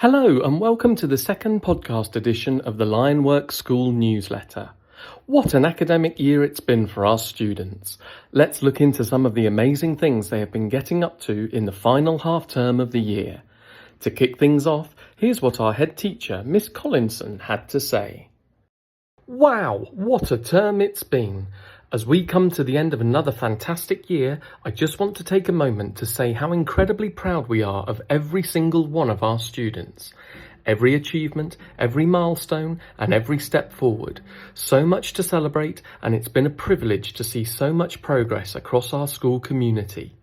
Hello and welcome to the second podcast edition of the Lionworks School newsletter. What an academic year it's been for our students. Let's look into some of the amazing things they have been getting up to in the final half term of the year. To kick things off, here's what our head teacher, Miss Collinson, had to say. Wow, what a term it's been. As we come to the end of another fantastic year, I just want to take a moment to say how incredibly proud we are of every single one of our students. Every achievement, every milestone, and every step forward. So much to celebrate, and it's been a privilege to see so much progress across our school community.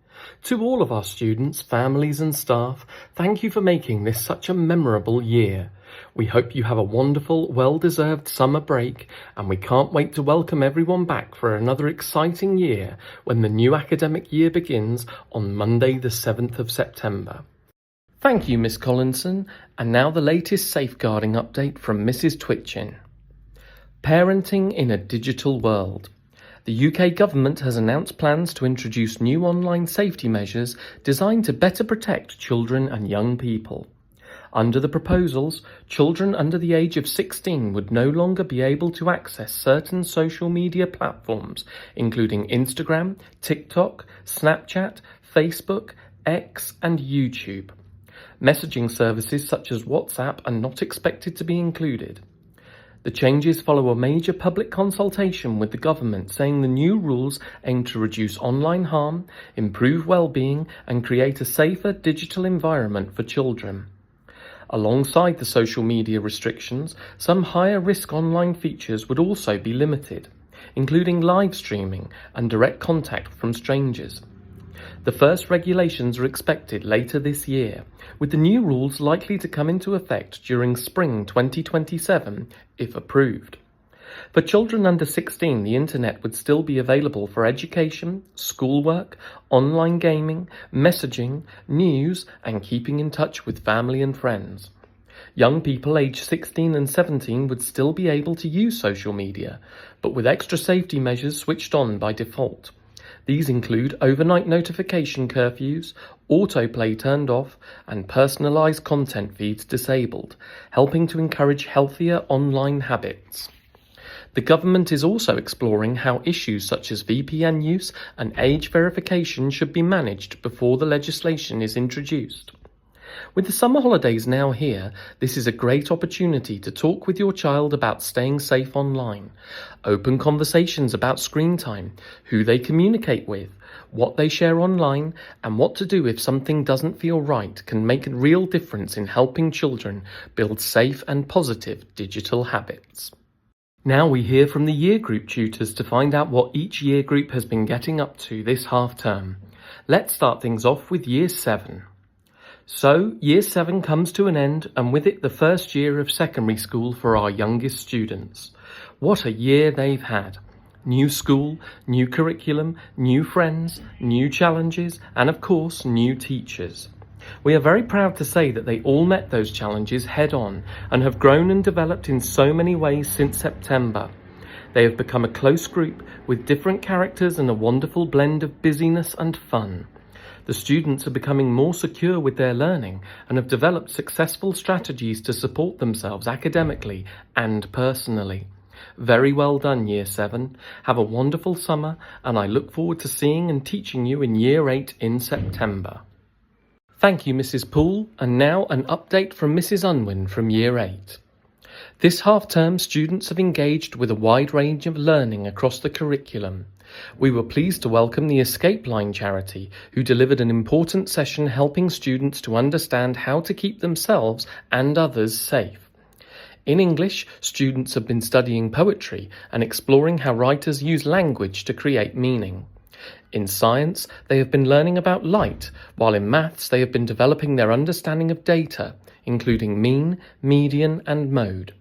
To all of our students, families and staff, thank you for making this such a memorable year. We hope you have a wonderful, well-deserved summer break, and we can't wait to welcome everyone back for another exciting year when the new academic year begins on Monday the 7th of September. Thank you, Miss Collinson, and now the latest safeguarding update from Mrs. Twitchin. Parenting in a digital world. The UK government has announced plans to introduce new online safety measures designed to better protect children and young people. Under the proposals, children under the age of 16 would no longer be able to access certain social media platforms, including Instagram, TikTok, Snapchat, Facebook, X, and YouTube. Messaging services such as WhatsApp are not expected to be included. The changes follow a major public consultation with the government saying the new rules aim to reduce online harm, improve well-being, and create a safer digital environment for children. Alongside the social media restrictions, some higher-risk online features would also be limited, including live streaming and direct contact from strangers. The first regulations are expected later this year, with the new rules likely to come into effect during spring 2027, if approved. For children under 16, the internet would still be available for education, schoolwork, online gaming, messaging, news, and keeping in touch with family and friends. Young people aged 16 and 17 would still be able to use social media, but with extra safety measures switched on by default. These include overnight notification curfews, autoplay turned off, and personalised content feeds disabled, helping to encourage healthier online habits. The government is also exploring how issues such as VPN use and age verification should be managed before the legislation is introduced. With the summer holidays now here, this is a great opportunity to talk with your child about staying safe online. Open conversations about screen time, who they communicate with, what they share online, and what to do if something doesn't feel right can make a real difference in helping children build safe and positive digital habits. Now we hear from the year group tutors to find out what each year group has been getting up to this half term. Let's start things off with Year 7. So, Year 7 comes to an end, and with it the first year of secondary school for our youngest students. What a year they've had. New school, new curriculum, new friends, new challenges, and of course, new teachers. We are very proud to say that they all met those challenges head-on and have grown and developed in so many ways since September. They have become a close group with different characters and a wonderful blend of busyness and fun. The students are becoming more secure with their learning and have developed successful strategies to support themselves academically and personally. Very well done, Year 7. Have a wonderful summer, and I look forward to seeing and teaching you in Year 8 in September. Thank you, Mrs. Poole, and now an update from Mrs. Unwin from Year 8. This half-term, students have engaged with a wide range of learning across the curriculum. We were pleased to welcome the Escape Line charity, who delivered an important session helping students to understand how to keep themselves and others safe. In English, students have been studying poetry and exploring how writers use language to create meaning. In science, they have been learning about light, while in maths they have been developing their understanding of data, including mean, median, and mode.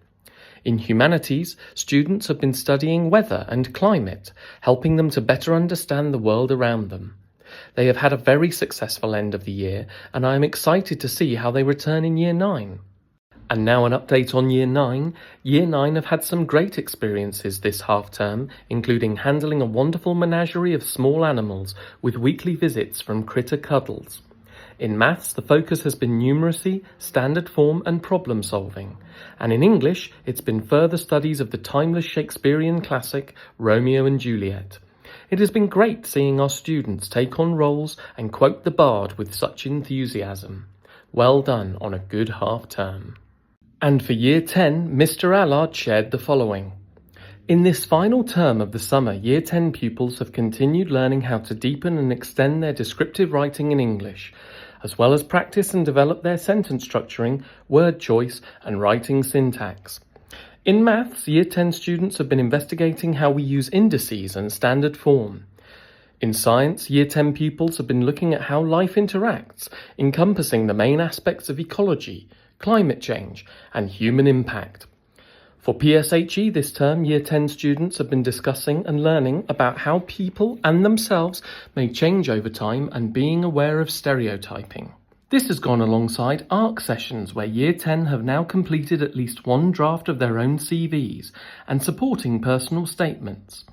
In humanities, students have been studying weather and climate, helping them to better understand the world around them. They have had a very successful end of the year, and I am excited to see how they return in Year 9. And now an update on Year 9. Year 9 have had some great experiences this half-term, including handling a wonderful menagerie of small animals with weekly visits from Critter Cuddles. In maths, the focus has been numeracy, standard form and problem solving. And in English, it's been further studies of the timeless Shakespearean classic, Romeo and Juliet. It has been great seeing our students take on roles and quote the bard with such enthusiasm. Well done on a good half term. And for Year 10, Mr. Allard shared the following. In this final term of the summer, Year 10 pupils have continued learning how to deepen and extend their descriptive writing in English, as well as practice and develop their sentence structuring, word choice, and writing syntax. In maths, Year 10 students have been investigating how we use indices and standard form. In science, Year 10 pupils have been looking at how life interacts, encompassing the main aspects of ecology, climate change, and human impact. For PSHE this term, Year 10 students have been discussing and learning about how people and themselves may change over time and being aware of stereotyping. This has gone alongside ARC sessions where Year 10 have now completed at least one draft of their own CVs and supporting personal statements.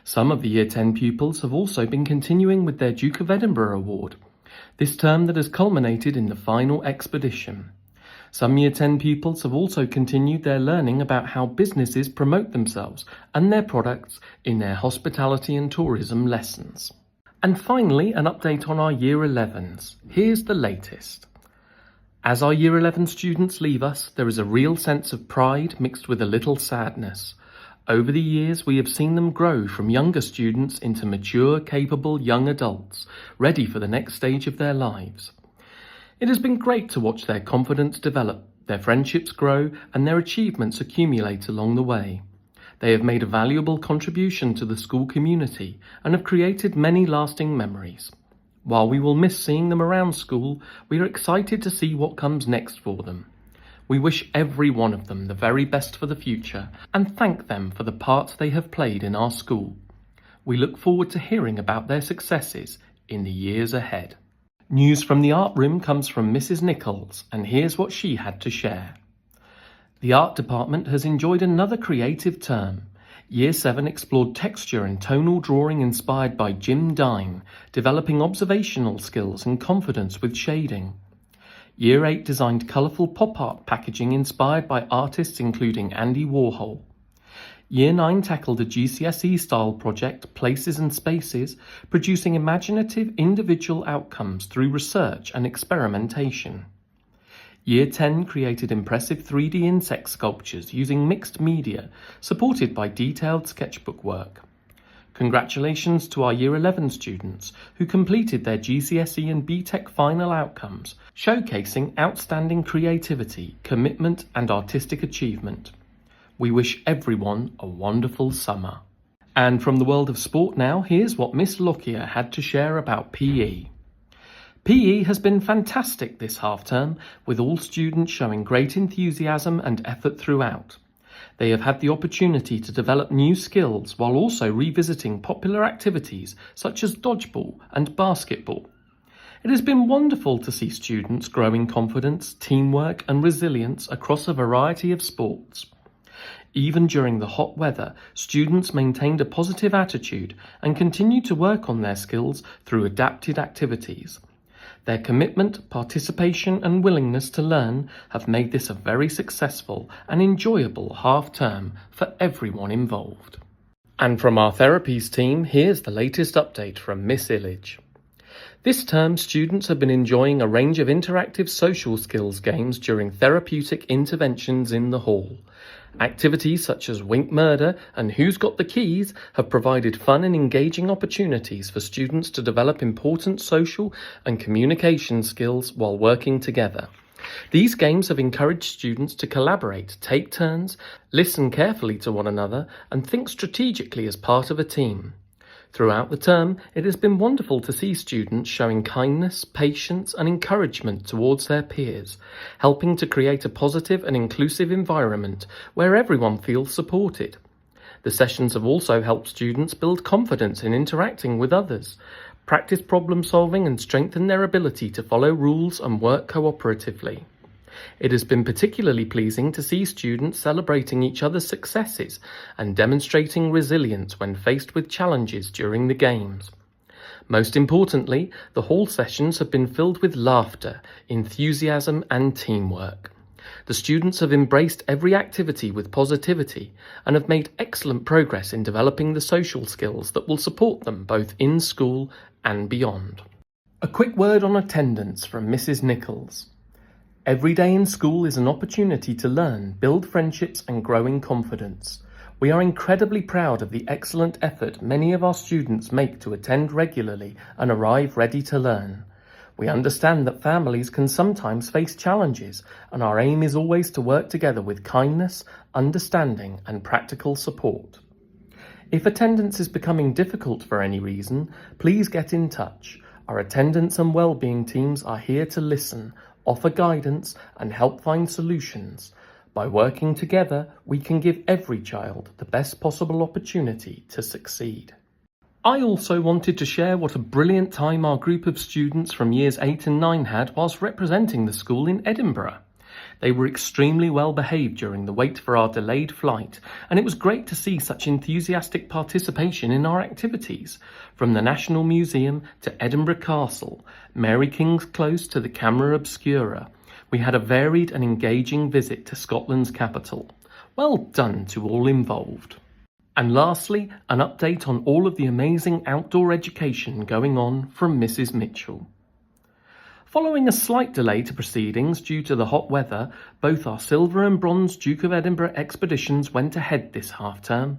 Some of the Year 10 pupils have also been continuing with their Duke of Edinburgh Award, this term that has culminated in the final expedition. Some Year 10 pupils have also continued their learning about how businesses promote themselves and their products in their hospitality and tourism lessons. And finally, an update on our Year 11s. Here's the latest. As our Year 11 students leave us, there is a real sense of pride mixed with a little sadness. Over the years, we have seen them grow from younger students into mature, capable young adults, ready for the next stage of their lives. It has been great to watch their confidence develop, their friendships grow, and their achievements accumulate along the way. They have made a valuable contribution to the school community and have created many lasting memories. While we will miss seeing them around school, we are excited to see what comes next for them. We wish every one of them the very best for the future and thank them for the part they have played in our school. We look forward to hearing about their successes in the years ahead. News from the art room comes from Mrs. Nichols, and here's what she had to share. The art department has enjoyed another creative term. Year 7 explored texture and tonal drawing inspired by Jim Dine, developing observational skills and confidence with shading. Year 8 designed colourful pop art packaging inspired by artists including Andy Warhol. Year 9 tackled a GCSE-style project, Places and Spaces, producing imaginative individual outcomes through research and experimentation. Year 10 created impressive 3D insect sculptures using mixed media, supported by detailed sketchbook work. Congratulations to our Year 11 students who completed their GCSE and BTEC final outcomes, showcasing outstanding creativity, commitment and artistic achievement. We wish everyone a wonderful summer. And from the world of sport now, here's what Miss Lockyer had to share about PE. PE has been fantastic this half term, with all students showing great enthusiasm and effort throughout. They have had the opportunity to develop new skills while also revisiting popular activities such as dodgeball and basketball. It has been wonderful to see students growing confidence, teamwork and resilience across a variety of sports. Even during the hot weather, students maintained a positive attitude and continued to work on their skills through adapted activities. Their commitment, participation and willingness to learn have made this a very successful and enjoyable half-term for everyone involved. And from our therapies team, here's the latest update from Miss Illich. This term, students have been enjoying a range of interactive social skills games during therapeutic interventions in the hall. Activities such as Wink Murder and Who's Got the Keys have provided fun and engaging opportunities for students to develop important social and communication skills while working together. These games have encouraged students to collaborate, take turns, listen carefully to one another, and think strategically as part of a team. Throughout the term, it has been wonderful to see students showing kindness, patience and encouragement towards their peers, helping to create a positive and inclusive environment where everyone feels supported. The sessions have also helped students build confidence in interacting with others, practice problem solving and strengthen their ability to follow rules and work cooperatively. It has been particularly pleasing to see students celebrating each other's successes and demonstrating resilience when faced with challenges during the games. Most importantly, the hall sessions have been filled with laughter, enthusiasm and teamwork. The students have embraced every activity with positivity and have made excellent progress in developing the social skills that will support them both in school and beyond. A quick word on attendance from Mrs. Nichols. Every day in school is an opportunity to learn, build friendships and grow in confidence. We are incredibly proud of the excellent effort many of our students make to attend regularly and arrive ready to learn. We understand that families can sometimes face challenges, and our aim is always to work together with kindness, understanding and practical support. If attendance is becoming difficult for any reason, please get in touch. Our attendance and well-being teams are here to listen, offer guidance and help find solutions. By working together, we can give every child the best possible opportunity to succeed. I also wanted to share what a brilliant time our group of students from years 8 and 9 had whilst representing the school in Edinburgh. They were extremely well behaved during the wait for our delayed flight, and it was great to see such enthusiastic participation in our activities. From the National Museum to Edinburgh Castle, Mary King's Close to the Camera Obscura, we had a varied and engaging visit to Scotland's capital. Well done to all involved. And lastly, an update on all of the amazing outdoor education going on from Mrs. Mitchell. Following a slight delay to proceedings due to the hot weather, both our Silver and Bronze Duke of Edinburgh expeditions went ahead this half-term.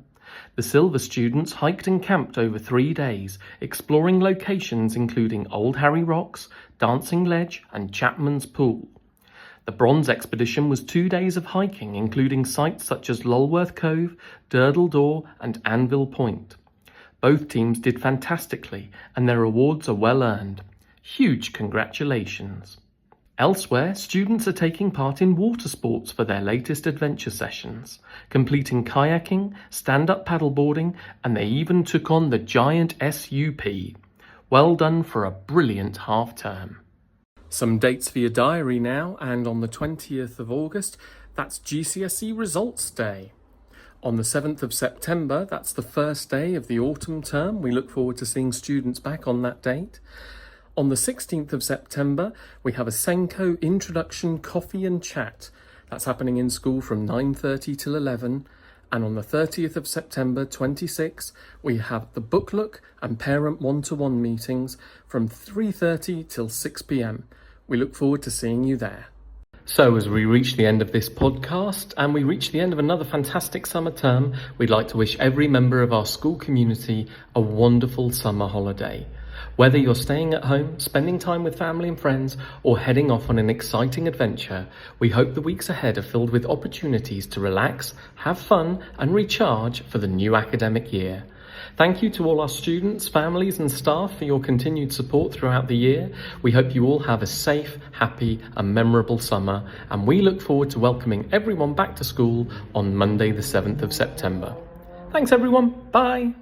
The Silver students hiked and camped over 3 days, exploring locations including Old Harry Rocks, Dancing Ledge and Chapman's Pool. The Bronze expedition was 2 days of hiking, including sites such as Lulworth Cove, Durdle Door and Anvil Point. Both teams did fantastically, and their awards are well earned. Huge congratulations. Elsewhere, students are taking part in water sports for their latest adventure sessions, completing kayaking, stand-up paddleboarding, and they even took on the giant SUP. Well done for a brilliant half-term. Some dates for your diary now, and on the 20th of August, that's GCSE Results Day. On the 7th of September, that's the first day of the autumn term. We look forward to seeing students back on that date. On the 16th of September, we have a Senko Introduction Coffee and Chat. That's happening in school from 9:30 till 11. And on the 30th of September 26, we have the Book Look and Parent One-to-One meetings from 3:30 till 6 p.m. We look forward to seeing you there. So as we reach the end of this podcast and we reach the end of another fantastic summer term, we'd like to wish every member of our school community a wonderful summer holiday. Whether you're staying at home, spending time with family and friends, or heading off on an exciting adventure, we hope the weeks ahead are filled with opportunities to relax, have fun, and recharge for the new academic year. Thank you to all our students, families, and staff for your continued support throughout the year. We hope you all have a safe, happy, and memorable summer, and we look forward to welcoming everyone back to school on Monday, the 7th of September. Thanks, everyone. Bye.